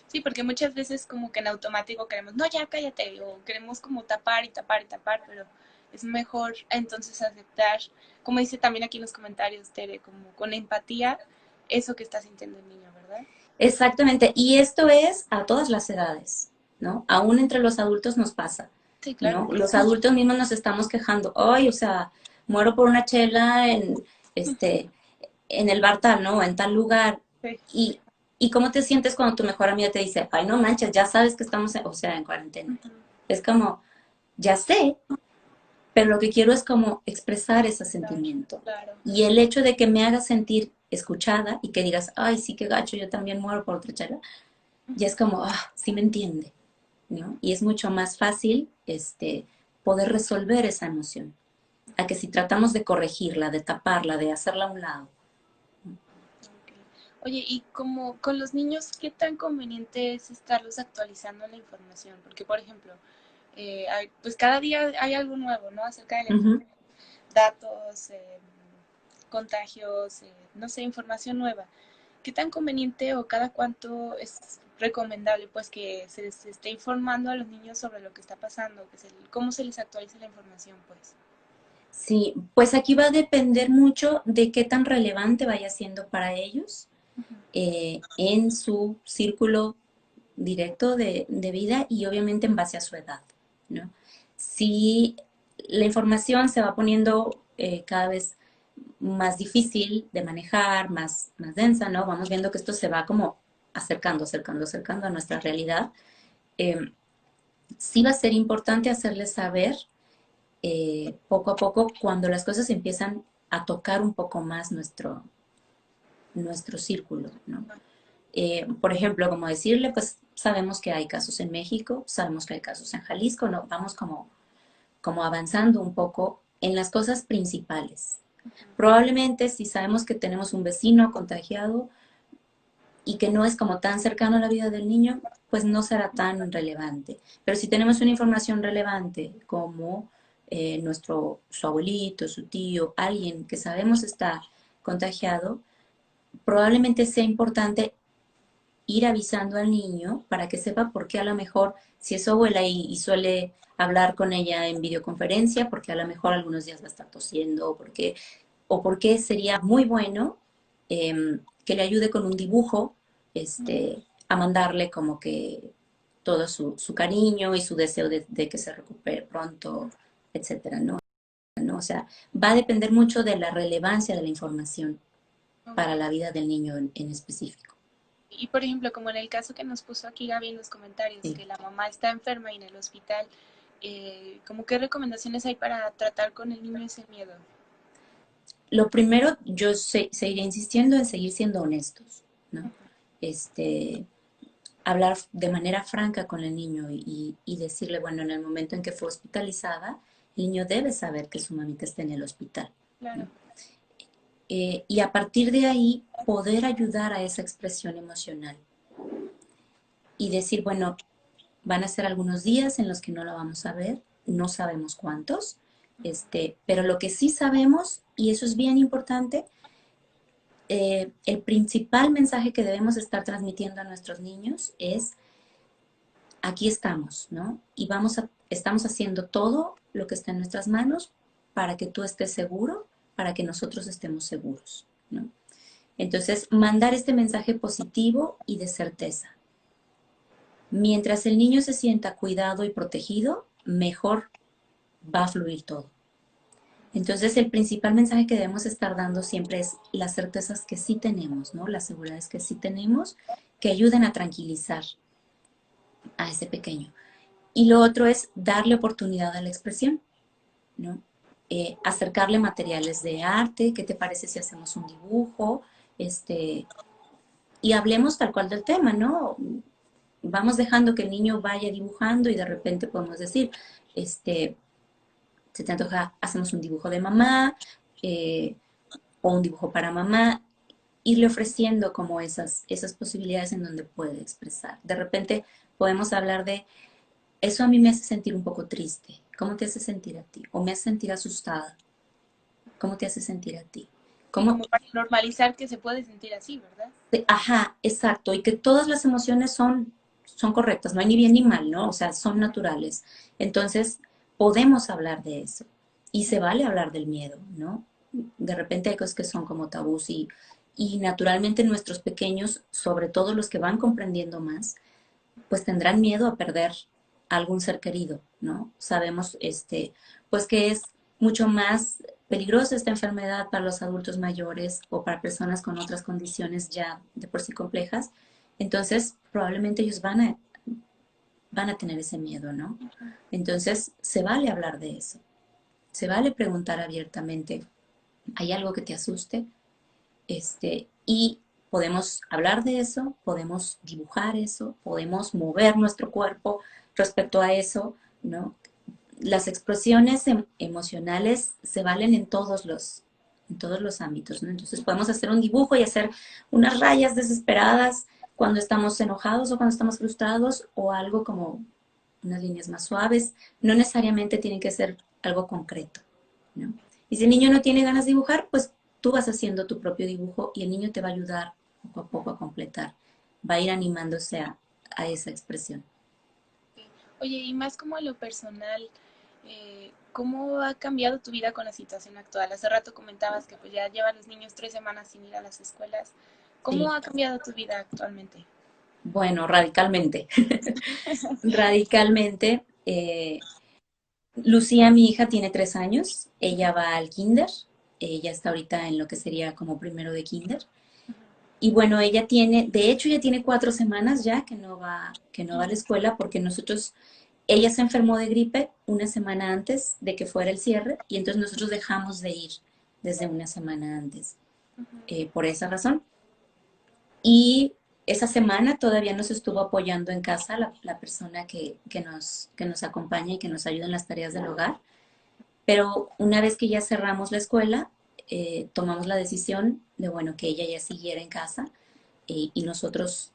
A: Sí, porque muchas veces como que en automático queremos, no, ya cállate, o queremos como tapar y tapar y tapar, pero es mejor entonces aceptar, como dice también aquí en los comentarios, Tere, como con empatía, eso que está sintiendo el niño, ¿verdad?
C: Exactamente, y esto es a todas las edades, ¿no? Aún entre los adultos nos pasa,
A: Sí, claro.
C: ¿no? Los adultos mismos nos estamos quejando, ay, o sea, muero por una chela este, en el bar tal, ¿no? En tal lugar.
A: Sí.
C: Y, ¿Y cómo te sientes cuando tu mejor amiga te dice, ay, no manches, ya sabes que estamos, o sea, en cuarentena?
A: Uh-huh.
C: Es como, ya sé, pero lo que quiero es como expresar ese
A: Claro,
C: sentimiento.
A: claro.
C: Y el hecho de que me haga sentir escuchada y que digas, ay, sí, qué gacho, yo también muero por otra chela, ya es como, ah, sí me entiende, ¿no? Y es mucho más fácil poder resolver esa emoción, a que si tratamos de corregirla, de taparla, de hacerla a un lado.
A: Okay. Oye, y como con los niños, ¿qué tan conveniente es estarlos actualizando la información? Porque, por ejemplo, pues cada día hay algo nuevo, ¿no? Acerca de la
C: Ujú.
A: datos, contagios, no sé, información nueva. ¿Qué tan conveniente o cada cuánto es recomendable pues que se les esté informando a los niños sobre lo que está pasando, cómo se les actualiza la información pues?
C: Sí, pues aquí va a depender mucho de qué tan relevante vaya siendo para ellos
A: Uh-huh.
C: en su círculo directo de vida y obviamente en base a su edad, ¿no? Si la información se va poniendo cada vez más difícil de manejar, más densa, ¿no? Vamos viendo que esto se va como acercando a nuestra realidad. Eh, sí va a ser importante hacerles saber poco a poco cuando las cosas empiezan a tocar un poco más nuestro círculo, ¿no? Por ejemplo, como decirle, pues sabemos que hay casos en México, sabemos que hay casos en Jalisco, ¿no? Vamos como avanzando un poco en las cosas principales. Probablemente si sabemos que tenemos un vecino contagiado y que no es como tan cercano a la vida del niño, pues no será tan relevante. Pero si tenemos una información relevante como su abuelito, su tío, alguien que sabemos está contagiado, probablemente sea importante ir avisando al niño para que sepa por qué a lo mejor, si es su abuela y suele hablar con ella en videoconferencia, porque a lo mejor algunos días va a estar tosiendo, o porque sería muy bueno que le ayude con un dibujo, a mandarle como que todo su cariño y su deseo de que se recupere pronto, etcétera, ¿no? ¿No? O sea, va a depender mucho de la relevancia de la información.
A: Ok.
C: para la vida del niño en específico.
A: Y por ejemplo, como en el caso que nos puso aquí Gaby en los comentarios,
C: Sí.
A: que la mamá está enferma y en el hospital, ¿cómo qué recomendaciones hay para tratar con el niño ese miedo?
C: Lo primero, yo seguiré insistiendo en seguir siendo honestos, ¿no?
A: Ujú.
C: Este, hablar de manera franca con el niño y decirle, bueno, en el momento en que fue hospitalizada, el niño debe saber que su mamita está en el hospital,
A: Claro.
C: ¿no? Y a partir de ahí, poder ayudar a esa expresión emocional y decir, bueno, van a ser algunos días en los que no la vamos a ver, no sabemos cuántos, pero lo que sí sabemos, y eso es bien importante, el principal mensaje que debemos estar transmitiendo a nuestros niños es, aquí estamos, ¿no? Y estamos haciendo todo lo que está en nuestras manos para que tú estés seguro, para que nosotros estemos seguros, ¿no? Entonces, mandar este mensaje positivo y de certeza. Mientras el niño se sienta cuidado y protegido, mejor va a fluir todo. Entonces, el principal mensaje que debemos estar dando siempre es las certezas que sí tenemos, ¿no? Las seguridades que sí tenemos, que ayuden a tranquilizar a ese pequeño. Y lo otro es darle oportunidad a la expresión, ¿no? Acercarle materiales de arte, ¿qué te parece si hacemos un dibujo? Y hablemos tal cual del tema, ¿no? Vamos dejando que el niño vaya dibujando y de repente podemos decir, se te antoja, hacemos un dibujo de mamá eh, o un dibujo para mamá, irle ofreciendo como esas posibilidades en donde puede expresar. De repente podemos hablar de, eso a mí me hace sentir un poco triste. ¿Cómo te hace sentir a ti? O me hace sentir asustada. ¿Cómo te hace sentir a ti?
A: Sí,
C: ¿Cómo?
A: como para normalizar que se puede sentir así, ¿verdad?
C: Ajá, exacto. Y que todas las emociones son correctas. No hay ni bien ni mal, ¿no? O sea, son naturales. Entonces, podemos hablar de eso. Y se vale hablar del miedo, ¿no? De repente hay cosas que son como tabús y naturalmente nuestros pequeños, sobre todo los que van comprendiendo más, pues tendrán miedo a perder a algún ser querido, ¿no? Sabemos, pues que es mucho más peligrosa esta enfermedad para los adultos mayores o para personas con otras condiciones ya de por sí complejas. Entonces, probablemente ellos van a tener ese miedo, ¿no? Entonces, se vale hablar de eso. Se vale preguntar abiertamente, ¿hay algo que te asuste? Y podemos hablar de eso, podemos dibujar eso, podemos mover nuestro cuerpo respecto a eso, ¿no? Las expresiones emocionales se valen en todos los ámbitos, ¿no? Entonces podemos hacer un dibujo y hacer unas rayas desesperadas cuando estamos enojados o cuando estamos frustrados o algo como unas líneas más suaves. No necesariamente tiene que ser algo concreto, ¿no? Y si el niño no tiene ganas de dibujar, pues tú vas haciendo tu propio dibujo y el niño te va a ayudar poco a poco a completar. Va a ir animándose a esa expresión.
A: Oye, y más como en lo personal, ¿cómo ha cambiado tu vida con la situación actual? Hace rato comentabas que pues ya llevan los niños 3 semanas sin ir a las escuelas. ¿Cómo
C: Sí,
A: ha cambiado tu vida actualmente?
C: bueno, radicalmente. Radicalmente. Lucía, mi hija, tiene 3 años. Ella va al kinder. Ella está ahorita en lo que sería como primero de kinder. Y bueno, de hecho, ella tiene 4 semanas ya que no va a la escuela porque ella se enfermó de gripe una semana antes de que fuera el cierre y entonces nosotros dejamos de ir desde una semana antes, por esa razón. Y esa semana todavía nos estuvo apoyando en casa la persona que nos acompaña y que nos ayuda en las tareas del hogar. Pero una vez que ya cerramos la escuela, tomamos la decisión de, bueno, que ella ya siguiera en casa y nosotros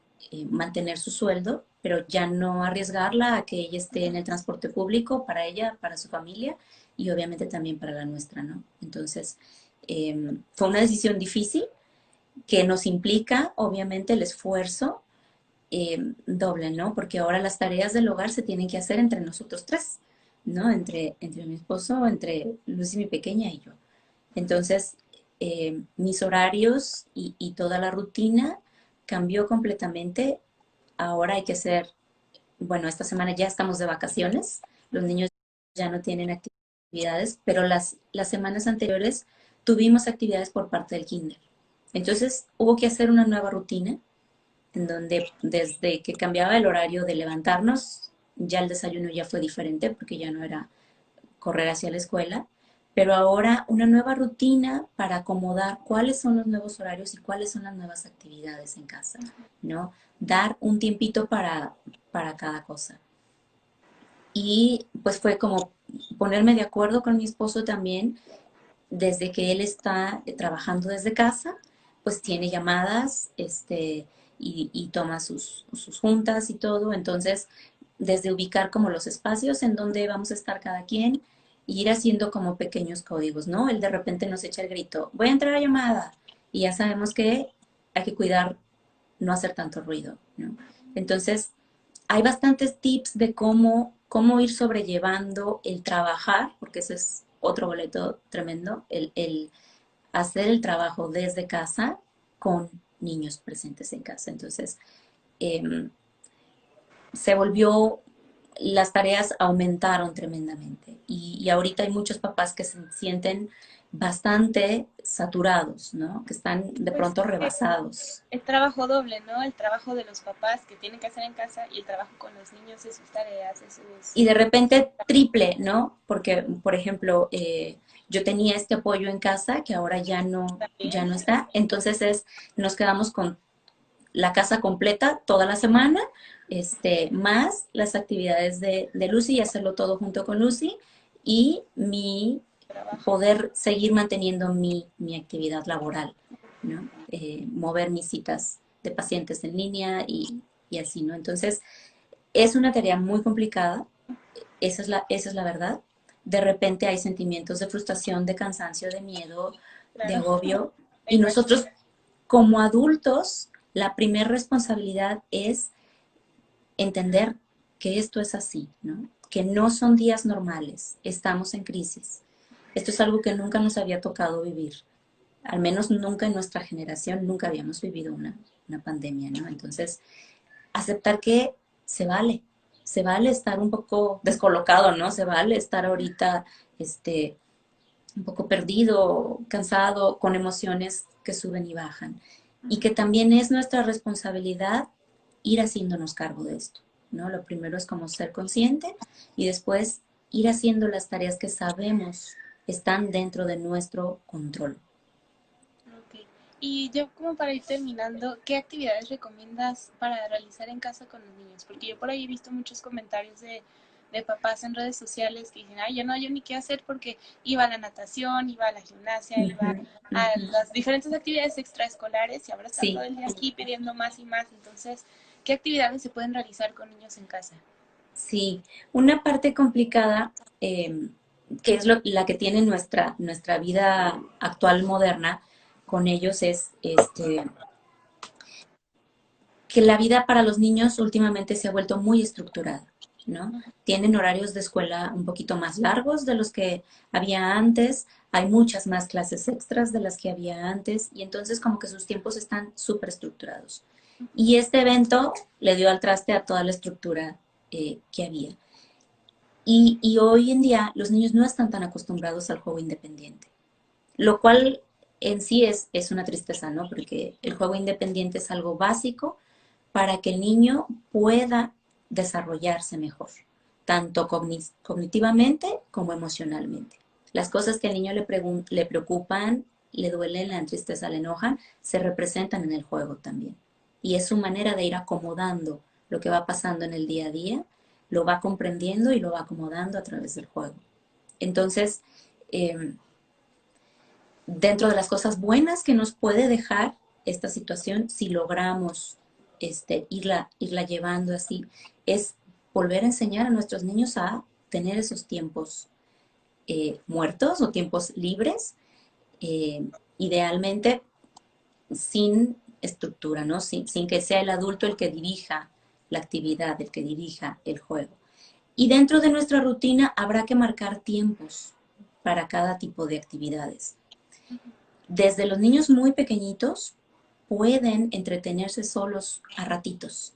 C: mantener su sueldo, pero ya no arriesgarla a que ella esté en el transporte público para ella, para su familia y obviamente también para la nuestra, ¿no? Entonces, fue una decisión difícil que nos implica, obviamente, el esfuerzo doble, ¿no? Porque ahora las tareas del hogar se tienen que hacer entre nosotros tres, ¿no? Entre mi esposo, entre Lucy, mi pequeña, y yo. Entonces, mis horarios y toda la rutina cambió completamente. Ahora hay que hacer, bueno, esta semana ya estamos de vacaciones, los niños ya no tienen actividades, pero las semanas anteriores tuvimos actividades por parte del kinder. Entonces hubo que hacer una nueva rutina en donde desde que cambiaba el horario de levantarnos, ya el desayuno ya fue diferente porque ya no era correr hacia la escuela, pero ahora una nueva rutina para acomodar cuáles son los nuevos horarios y cuáles son las nuevas actividades en casa, ¿no? Dar un tiempito para cada cosa. Y pues fue como ponerme de acuerdo con mi esposo también, desde que él está trabajando desde casa, pues tiene llamadas, y toma sus juntas y todo. Entonces, desde ubicar como los espacios en donde vamos a estar cada quien, y ir haciendo como pequeños códigos, ¿no? Él de repente nos echa el grito, voy a entrar a llamada, y ya sabemos que hay que cuidar no hacer tanto ruido, ¿no? Entonces, hay bastantes tips de cómo ir sobrellevando el trabajar, porque ese es otro boleto tremendo, el hacer el trabajo desde casa con niños presentes en casa. Entonces, eh, se volvió, las tareas aumentaron tremendamente, y ahorita hay muchos papás que se sienten bastante saturados, ¿no? Que están de
A: Pues
C: pronto rebasados.
A: el trabajo doble, ¿no? El trabajo de los papás que tienen que hacer en casa y el trabajo con los niños de sus tareas, de sus...
C: Y de repente triple, ¿no? Porque, por ejemplo, yo tenía este apoyo en casa que ahora ya
A: También.
C: no está. Entonces nos quedamos con la casa completa toda la semana, más las actividades de Lucy, y hacerlo todo junto con Lucy, y
A: Trabajo.
C: poder seguir manteniendo mi actividad laboral, ¿no? Mover mis citas de pacientes en línea, y así, ¿no? Entonces, es una tarea muy complicada, esa es la verdad. De repente hay sentimientos de frustración, de cansancio, de miedo, de
A: Claro,
C: agobio,
A: me
C: y
A: imagino.
C: nosotros como adultos, la primera responsabilidad es entender que esto es así, ¿no? Que no son días normales, estamos en crisis. Esto es algo que nunca nos había tocado vivir, al menos nunca en nuestra generación, nunca habíamos vivido una pandemia, ¿no? Entonces, aceptar que se vale, se vale estar un poco descolocado, ¿no? Se vale estar ahorita, un poco perdido, cansado, con emociones que suben y bajan. Y que también es nuestra responsabilidad ir haciéndonos cargo de esto, ¿no? Lo primero es como ser consciente, y después ir haciendo las tareas que sabemos están dentro de nuestro control.
A: Ok. Y yo como para ir terminando, ¿qué actividades recomiendas para realizar en casa con los niños? Porque yo por ahí he visto muchos comentarios de papás en redes sociales que dicen, ay, yo no, yo ni qué hacer porque iba a la natación, iba a la gimnasia,
C: Uh
A: iba
C: -huh, uh
A: a
C: -huh.
A: las diferentes actividades extraescolares y ahora están todo
C: Sí,
A: el día aquí pidiendo más y más. Entonces, ¿qué actividades se pueden realizar con niños en casa?
C: sí. Una parte complicada, que es la que tiene nuestra vida actual moderna con ellos, es que la vida para los niños últimamente se ha vuelto muy estructurada, ¿no? Tienen horarios de escuela un poquito más largos de los que había antes, hay muchas más clases extras de las que había antes, y entonces como que sus tiempos están súper estructurados. Y este evento le dio al traste a toda la estructura que había. Y hoy en día los niños no están tan acostumbrados al juego independiente, lo cual en sí es una tristeza, ¿no? Porque el juego independiente es algo básico para que el niño pueda desarrollarse mejor, tanto cognitivamente como emocionalmente. Las cosas que al niño le preocupan, le duelen, le entristecen, le enojan, se representan en el juego también. Y es su manera de ir acomodando lo que va pasando en el día a día, lo va comprendiendo y lo va acomodando a través del juego. Entonces, eh, dentro de las cosas buenas que nos puede dejar esta situación, si logramos irla llevando así, es volver a enseñar a nuestros niños a tener esos tiempos muertos o tiempos libres, eh, idealmente sin estructura, ¿no? Sin que sea el adulto el que dirija la actividad, el que dirija el juego. Y dentro de nuestra rutina habrá que marcar tiempos para cada tipo de actividades. Desde los niños muy pequeñitos pueden entretenerse solos a ratitos.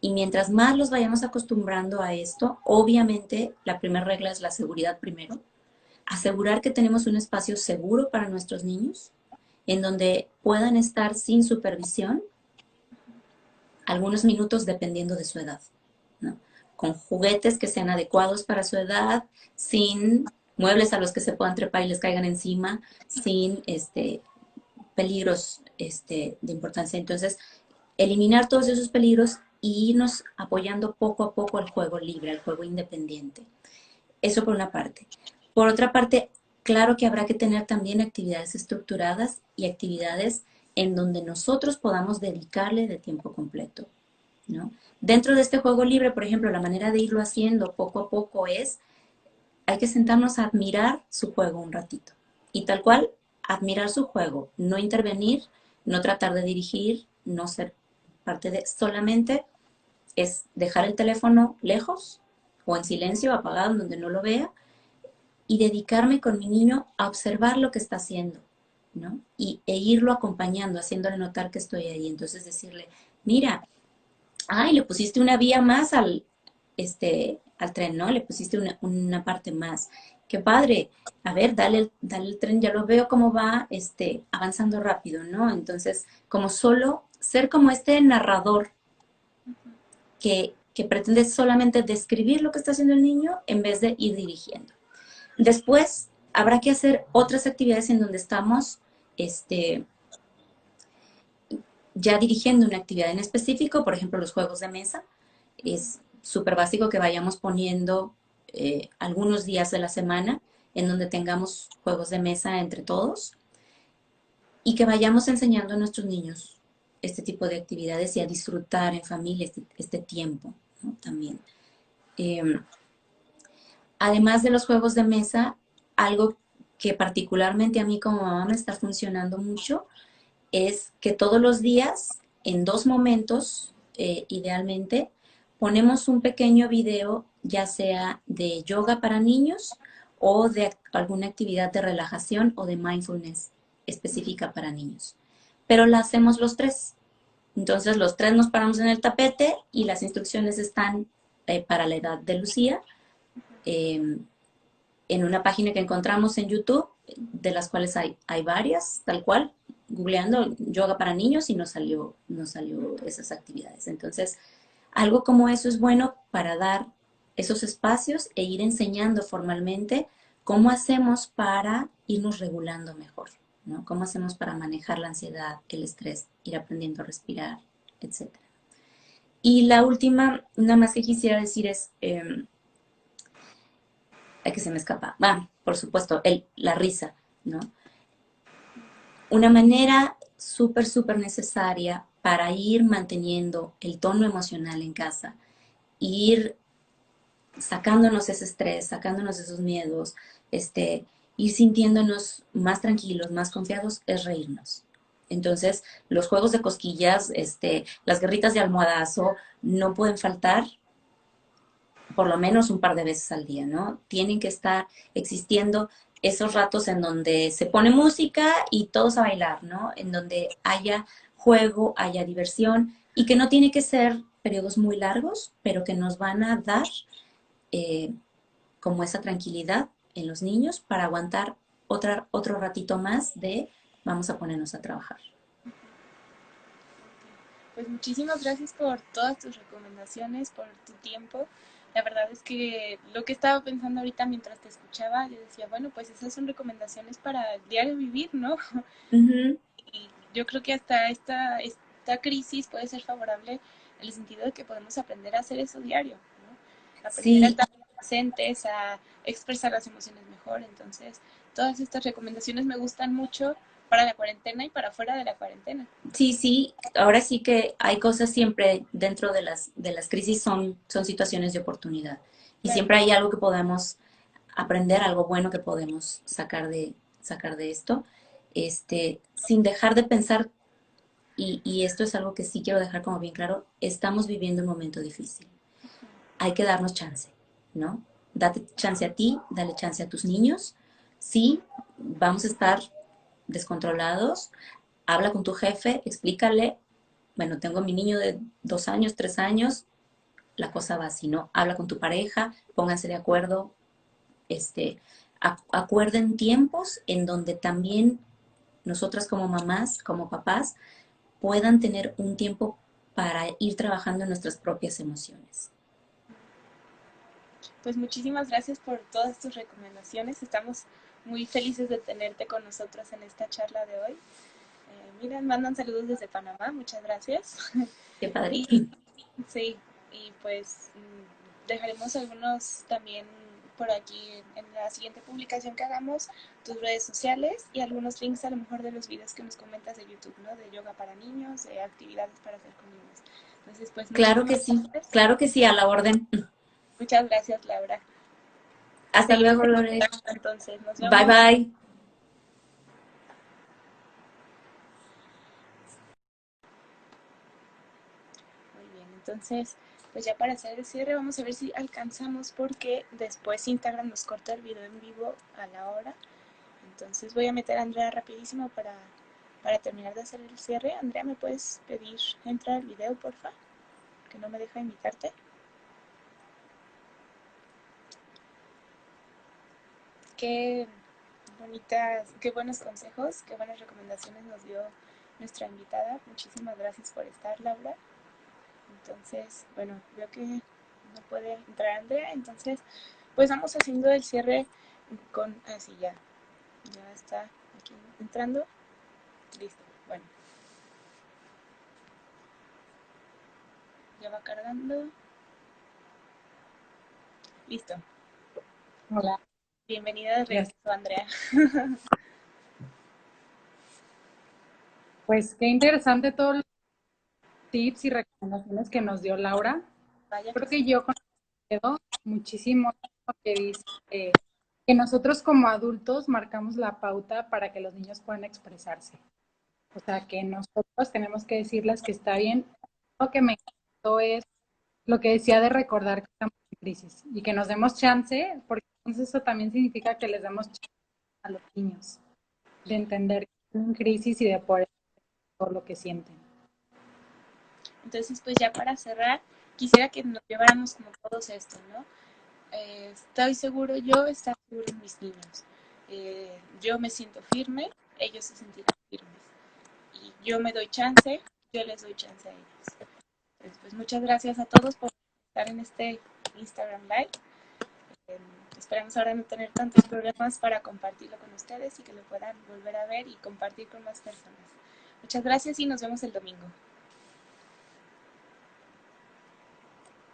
C: Y mientras más los vayamos acostumbrando a esto, obviamente la primera regla es la seguridad primero. Asegurar que tenemos un espacio seguro para nuestros niños, en donde puedan estar sin supervisión algunos minutos dependiendo de su edad, ¿no? Con juguetes que sean adecuados para su edad, sin muebles a los que se puedan trepar y les caigan encima, sin peligros de importancia. Entonces, eliminar todos esos peligros y irnos apoyando poco a poco al juego libre, al juego independiente. Eso por una parte. Por otra parte, claro que habrá que tener también actividades estructuradas y actividades en donde nosotros podamos dedicarle de tiempo completo, ¿no? Dentro de este juego libre, por ejemplo, la manera de irlo haciendo poco a poco es, hay que sentarnos a admirar su juego un ratito. Y tal cual, admirar su juego, no intervenir, no tratar de dirigir, no ser parte de, solamente es dejar el teléfono lejos o en silencio, apagado, donde no lo vea, y dedicarme con mi niño a observar lo que está haciendo, ¿no? E irlo acompañando, haciéndole notar que estoy ahí. Entonces decirle, mira, ay, le pusiste una vía más al tren, ¿no? Le pusiste una parte más. Qué padre. A ver, dale el tren, ya lo veo cómo va avanzando rápido, ¿no? Entonces, como solo ser como este narrador que pretende solamente describir lo que está haciendo el niño en vez de ir dirigiendo. Después, habrá que hacer otras actividades en donde estamos ya dirigiendo una actividad en específico, por ejemplo, los juegos de mesa. Es súper básico que vayamos poniendo algunos días de la semana en donde tengamos juegos de mesa entre todos y que vayamos enseñando a nuestros niños este tipo de actividades y a disfrutar en familia este tiempo, ¿no? También. Además de los juegos de mesa, algo que particularmente a mí como mamá me está funcionando mucho es que todos los días, en 2 momentos, idealmente, ponemos un pequeño video, ya sea de yoga para niños o de alguna actividad de relajación o de mindfulness específica para niños. Pero la hacemos los tres. Entonces los tres nos paramos en el tapete y las instrucciones están para la edad de Lucía en una página que encontramos en YouTube, de las cuales hay varias, tal cual, googleando yoga para niños y nos salió esas actividades. Entonces, algo como eso es bueno para dar esos espacios e ir enseñando formalmente cómo hacemos para irnos regulando mejor, ¿no? Cómo hacemos para manejar la ansiedad, el estrés, ir aprendiendo a respirar, etcétera. Y la última, nada más que quisiera decir es, que se me escapa, por supuesto, la risa, ¿no? Una manera súper, súper necesaria para ir manteniendo el tono emocional en casa, ir sacándonos ese estrés, sacándonos esos miedos, ir sintiéndonos más tranquilos, más confiados, es reírnos. Entonces, los juegos de cosquillas, las guerritas de almohadazo, no pueden faltar por lo menos un par de veces al día, ¿no? Tienen que estar existiendo esos ratos en donde se pone música y todos a bailar, ¿no? En donde haya juego, haya diversión y que no tiene que ser periodos muy largos, pero que nos van a dar eh, como esa tranquilidad en los niños para aguantar otro ratito más de vamos a ponernos a trabajar.
A: Pues muchísimas gracias por todas tus recomendaciones, por tu tiempo. La verdad es que lo que estaba pensando ahorita mientras te escuchaba, yo decía, bueno, pues esas son recomendaciones para el diario vivir, ¿no?
C: Uh-huh.
A: Y yo creo que hasta esta crisis puede ser favorable en el sentido de que podemos aprender a hacer eso diario, ¿no? Aprender a
C: Sí,
A: estar presentes, a expresar las emociones mejor. Entonces, todas estas recomendaciones me gustan mucho para la cuarentena y para fuera de la cuarentena.
C: sí, sí, ahora sí que hay cosas siempre dentro de las crisis, son situaciones de oportunidad. Y
A: Claro.
C: siempre hay algo que podemos aprender, algo bueno que podemos sacar de esto, sin dejar de pensar, y esto es algo que sí quiero dejar como bien claro, estamos viviendo un momento difícil. Hay que darnos chance, ¿no? Date chance a ti, dale chance a tus niños. Sí, vamos a estar descontrolados, habla con tu jefe, explícale, bueno, tengo a mi niño de 2 años, 3 años, la cosa va así, ¿no? Habla con tu pareja, pónganse de acuerdo, acuerden tiempos en donde también nosotras como mamás, como papás, puedan tener un tiempo para ir trabajando en nuestras propias emociones.
A: Pues muchísimas gracias por todas tus recomendaciones. Estamos muy felices de tenerte con nosotros en esta charla de hoy. Mira, mandan saludos desde Panamá, muchas gracias.
C: Qué padre.
A: Y sí, y pues dejaremos algunos también por aquí en la siguiente publicación que hagamos, tus redes sociales y algunos links a lo mejor de los videos que nos comentas de YouTube, ¿no? De yoga para niños, de actividades para hacer con niños. Entonces, pues muchísimas gracias.
C: Claro que sí, a la orden.
A: Muchas gracias, Laura.
C: Hasta
A: Seguimos
C: luego,
A: en
C: Lore.
A: contacto, entonces, nos
C: Bye,
A: vemos.
C: bye.
A: Muy bien, entonces, pues ya para hacer el cierre, vamos a ver si alcanzamos porque después Instagram nos corta el video en vivo a la hora. Entonces voy a meter a Andrea rapidísimo para terminar de hacer el cierre. Andrea, ¿me puedes pedir entrar al video, porfa? Que no me deja invitarte. Qué bonitas, qué buenos consejos, qué buenas recomendaciones nos dio nuestra invitada. Muchísimas gracias por estar, Laura. Entonces, bueno, veo que no puede entrar Andrea, entonces pues vamos haciendo el cierre con así ya está aquí entrando. Listo. Bueno, ya va cargando. Listo.
B: Hola,
A: Bienvenida de
B: ya.
A: regreso, Andrea.
B: Pues qué interesante todos los tips y recomendaciones que nos dio Laura.
A: Vaya que
B: Creo
A: sí.
B: que yo concedo muchísimo lo que dice que nosotros como adultos marcamos la pauta para que los niños puedan expresarse. O sea, que nosotros tenemos que decirles que está bien. Lo que me encantó es lo que decía de recordar que estamos en crisis y que nos demos chance, porque entonces eso también significa que les damos chance a los niños de entender que están en crisis y de poder todo lo que sienten.
A: Entonces, pues ya para cerrar, quisiera que nos lleváramos como todos esto, ¿no? Estoy seguro yo, están seguros mis niños. Yo me siento firme, ellos se sentirán firmes. Y yo me doy chance, yo les doy chance a ellos. Entonces, pues muchas gracias a todos por estar en este Instagram Live. Eh, Esperamos ahora no tener tantos problemas para compartirlo con ustedes y que lo puedan volver a ver y compartir con más personas. Muchas gracias y nos vemos el domingo.